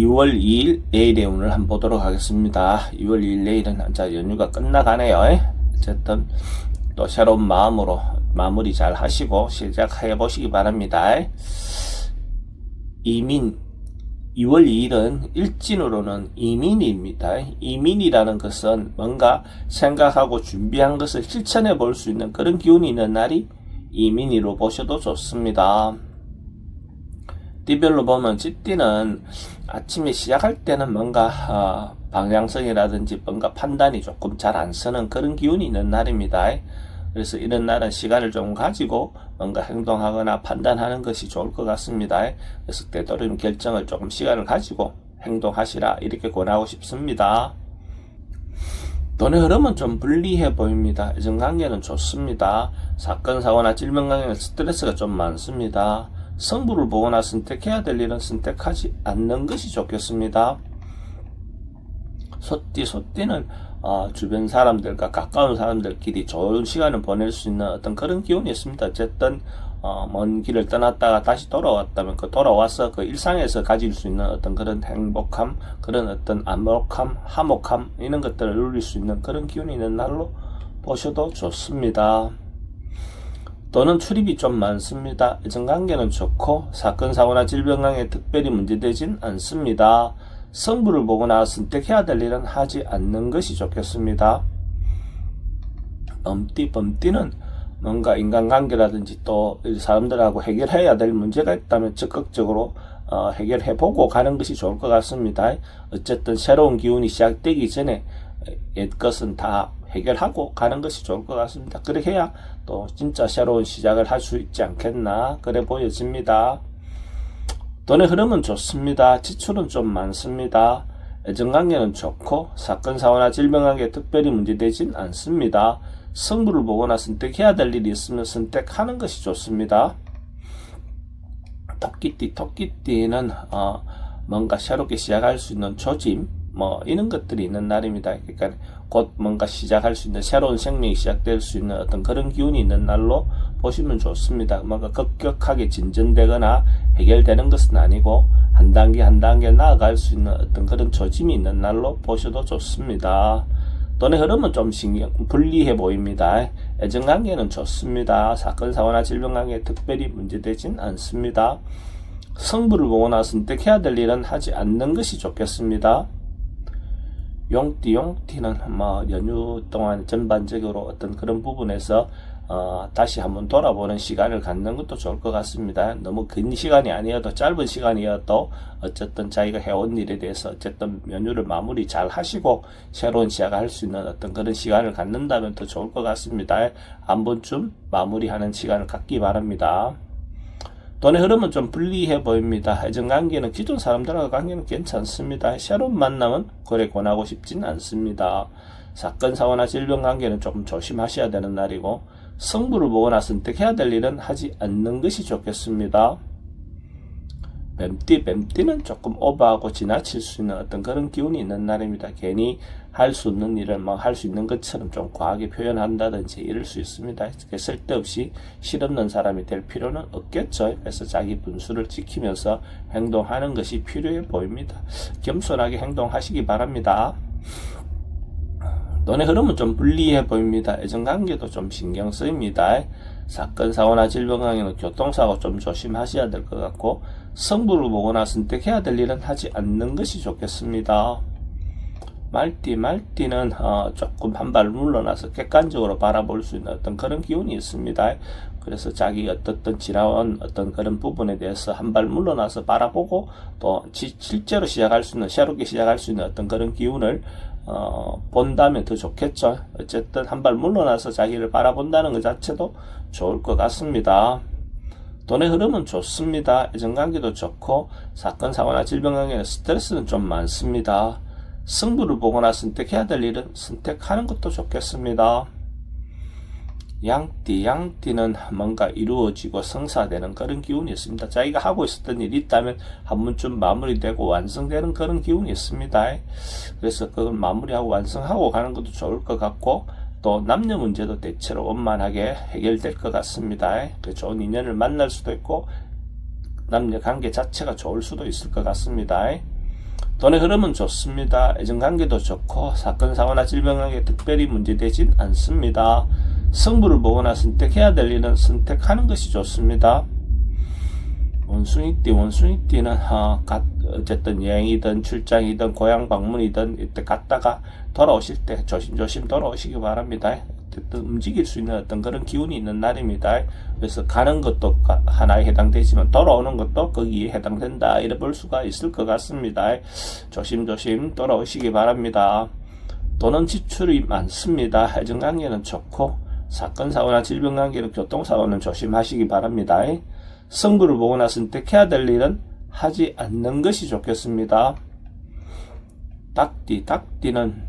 2월 2일 내일의 운을 한번 보도록 하겠습니다. 2월 2일 내일은 자 연휴가 끝나가네요. 어쨌든 또 새로운 마음으로 마무리 잘 하시고 시작해 보시기 바랍니다. 이민 2월 2일은 일진으로는 이민입니다. 이민이라는 것은 뭔가 생각하고 준비한 것을 실천해 볼 수 있는 그런 기운이 있는 날이 이민이로 보셔도 좋습니다. 띠별로 보면 쥐띠는 아침에 시작할 때는 뭔가 방향성이라든지 뭔가 판단이 조금 잘 안 서는 그런 기운이 있는 날입니다. 그래서 이런 날은 시간을 좀 가지고 뭔가 행동하거나 판단하는 것이 좋을 것 같습니다. 그래서 되도록이면 결정을 조금 시간을 가지고 행동하시라 이렇게 권하고 싶습니다. 돈의 흐름은 좀 불리해 보입니다. 애정관계는 좋습니다. 사건, 사고나 질병 관계는 스트레스가 좀 많습니다. 성부를 보거나 선택해야 될 일은 선택하지 않는 것이 좋겠습니다. 소띠는 주변 사람들과 가까운 사람들끼리 좋은 시간을 보낼 수 있는 어떤 그런 기운이 있습니다. 어쨌든 먼 길을 떠났다가 다시 돌아왔다면 그 돌아와서 그 일상에서 가질 수 있는 어떤 그런 행복함, 그런 어떤 암묵함, 화목함 이런 것들을 누릴 수 있는 그런 기운이 있는 날로 보셔도 좋습니다. 또는 출입이 좀 많습니다. 애정관계는 좋고 사건, 사고나 질병 관계에 특별히 문제되진 않습니다. 성부를 보거나 선택해야 될 일은 하지 않는 것이 좋겠습니다. 범띠는 뭔가 인간관계라든지 또 사람들하고 해결해야 될 문제가 있다면 적극적으로 해결해보고 가는 것이 좋을 것 같습니다. 어쨌든 새로운 기운이 시작되기 전에 옛것은 다 해결하고 가는 것이 좋을 것 같습니다. 그렇게 해야 또 진짜 새로운 시작을 할 수 있지 않겠나 그래 보여집니다. 돈의 흐름은 좋습니다. 지출은 좀 많습니다. 애정관계는 좋고 사건, 사고나 질병 관계에 특별히 문제되진 않습니다. 성부를 보거나 선택해야 될 일이 있으면 선택하는 것이 좋습니다. 토끼띠는 뭔가 새롭게 시작할 수 있는 조짐 이런 것들이 있는 날입니다. 그러니까 곧 뭔가 시작할 수 있는 새로운 생명이 시작될 수 있는 어떤 그런 기운이 있는 날로 보시면 좋습니다. 뭔가 급격하게 진전되거나 해결되는 것은 아니고 한 단계 한 단계 나아갈 수 있는 어떤 그런 조짐이 있는 날로 보셔도 좋습니다. 돈의 흐름은 좀 불리해 보입니다. 애정관계는 좋습니다. 사건, 사고나 질병 관계에 특별히 문제되진 않습니다. 성부를 보거나 선택해야 될 일은 하지 않는 것이 좋겠습니다. 용띠는 연휴 동안 전반적으로 어떤 그런 부분에서 다시 한번 돌아보는 시간을 갖는 것도 좋을 것 같습니다. 너무 긴 시간이 아니어도 짧은 시간이어도 어쨌든 자기가 해온 일에 대해서 어쨌든 연휴를 마무리 잘 하시고 새로운 시작을 할 수 있는 어떤 그런 시간을 갖는다면 더 좋을 것 같습니다. 한 번쯤 마무리하는 시간을 갖기 바랍니다. 돈의 흐름은 좀 불리해 보입니다. 애정관계는 기존 사람들과 관계는 괜찮습니다. 새로운 만남은 그래 권하고 싶진 않습니다. 사건, 사고나 질병 관계는 조금 조심하셔야 되는 날이고 성부를 보거나 선택해야 될 일은 하지 않는 것이 좋겠습니다. 뱀띠는 조금 오버하고 지나칠 수 있는 어떤 그런 기운이 있는 날입니다. 괜히 할 수 없는 일을 할 수 있는 것처럼 좀 과하게 표현한다든지 이럴 수 있습니다. 쓸데없이 실없는 사람이 될 필요는 없겠죠. 그래서 자기 분수를 지키면서 행동하는 것이 필요해 보입니다. 겸손하게 행동하시기 바랍니다. 돈의 흐름은 좀 불리해 보입니다. 애정관계도 좀 신경 쓰입니다. 사건, 사고나 질병 관계는 교통사고 좀 조심하셔야 될 것 같고 성부를 보거나 선택해야 될 일은 하지 않는 것이 좋겠습니다. 말띠는 조금 한 발 물러나서 객관적으로 바라볼 수 있는 어떤 그런 기운이 있습니다. 그래서 자기 어떤 지나온 어떤 그런 부분에 대해서 한 발 물러나서 바라보고 또 실제로 시작할 수 있는 새롭게 시작할 수 있는 어떤 그런 기운을 본다면 더 좋겠죠. 어쨌든 한 발 물러나서 자기를 바라본다는 것 자체도 좋을 것 같습니다. 돈의 흐름은 좋습니다. 애정관계도 좋고 사건, 사고나 질병 관계는 스트레스는 좀 많습니다. 성부를 보거나 선택해야 될 일은 선택하는 것도 좋겠습니다. 양띠는 뭔가 이루어지고 성사되는 그런 기운이 있습니다. 자기가 하고 있었던 일이 있다면 한 번쯤 마무리되고 완성되는 그런 기운이 있습니다. 그래서 그걸 마무리하고 완성하고 가는 것도 좋을 것 같고 또 남녀 문제도 대체로 원만하게 해결될 것 같습니다. 그 좋은 인연을 만날 수도 있고 남녀 관계 자체가 좋을 수도 있을 것 같습니다. 돈의 흐름은 좋습니다. 애정관계도 좋고 사건 사고나 질병관계 특별히 문제되진 않습니다. 승부를 보거나 선택해야 될 일은 선택하는 것이 좋습니다. 원숭이띠는 어쨌든 여행이든 출장이든 고향 방문이든 이때 갔다가 돌아오실 때 조심조심 돌아오시기 바랍니다. 어쨌든 움직일 수 있는 어떤 그런 기운이 있는 날입니다. 그래서 가는 것도 하나에 해당되지만 돌아오는 것도 거기에 해당된다 이래 볼 수가 있을 것 같습니다. 조심조심 돌아오시기 바랍니다. 돈은 지출이 많습니다. 애정관계는 좋고 사건 사고나 질병 관계는 교통사고는 조심하시기 바랍니다. 승부를 보거나 선택해야 될 일은 하지 않는 것이 좋겠습니다. 닭띠는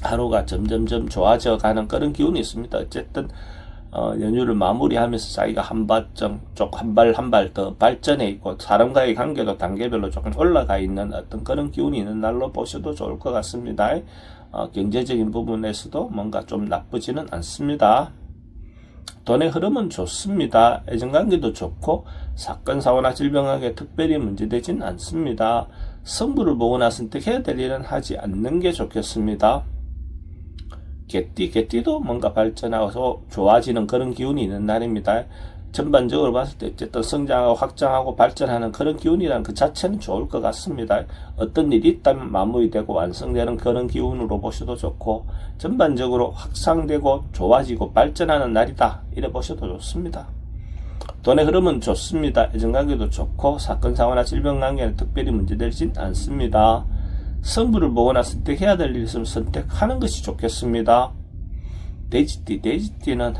하루가 점점점 좋아져 가는 그런 기운이 있습니다. 어쨌든 연휴를 마무리하면서 자기가 한 발 더 발전해 있고 사람과의 관계도 단계별로 조금 올라가 있는 어떤 그런 기운이 있는 날로 보셔도 좋을 것 같습니다. 경제적인 부분에서도 뭔가 좀 나쁘지는 않습니다. 돈의 흐름은 좋습니다. 애정관계도 좋고 사건 사고나 질병관계 특별히 문제되진 않습니다. 승부를 보거나 선택해야 될 일은 하지 않는 게 좋겠습니다. 개띠도 뭔가 발전하고 좋아지는 그런 기운이 있는 날입니다. 전반적으로 봤을 때 어쨌든 성장하고 확장하고 발전하는 그런 기운이란 그 자체는 좋을 것 같습니다. 어떤 일이 있다면 마무리되고 완성되는 그런 기운으로 보셔도 좋고 전반적으로 확산되고 좋아지고 발전하는 날이다 이래 보셔도 좋습니다. 돈의 흐름은 좋습니다. 애정관계도 좋고 사건 사고나 질병관계는 특별히 문제되진 않습니다. 승부를 보거나 선택해야 될 일이 있으면 선택하는 것이 좋겠습니다. 돼지띠는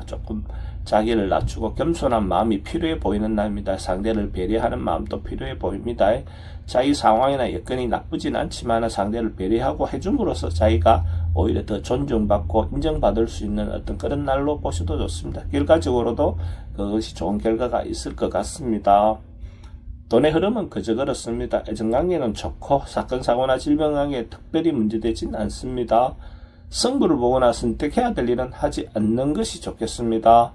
조금 자기를 낮추고 겸손한 마음이 필요해 보이는 날입니다. 상대를 배려하는 마음도 필요해 보입니다. 자기 상황이나 여건이 나쁘진 않지만 상대를 배려하고 해줌으로써 자기가 오히려 더 존중받고 인정받을 수 있는 어떤 그런 날로 보셔도 좋습니다. 결과적으로도 그것이 좋은 결과가 있을 것 같습니다. 돈의 흐름은 그저 그렇습니다. 애정관계는 좋고 사건 사고나 질병관계에 특별히 문제되진 않습니다. 승부를 보거나 선택해야 될 일은 하지 않는 것이 좋겠습니다.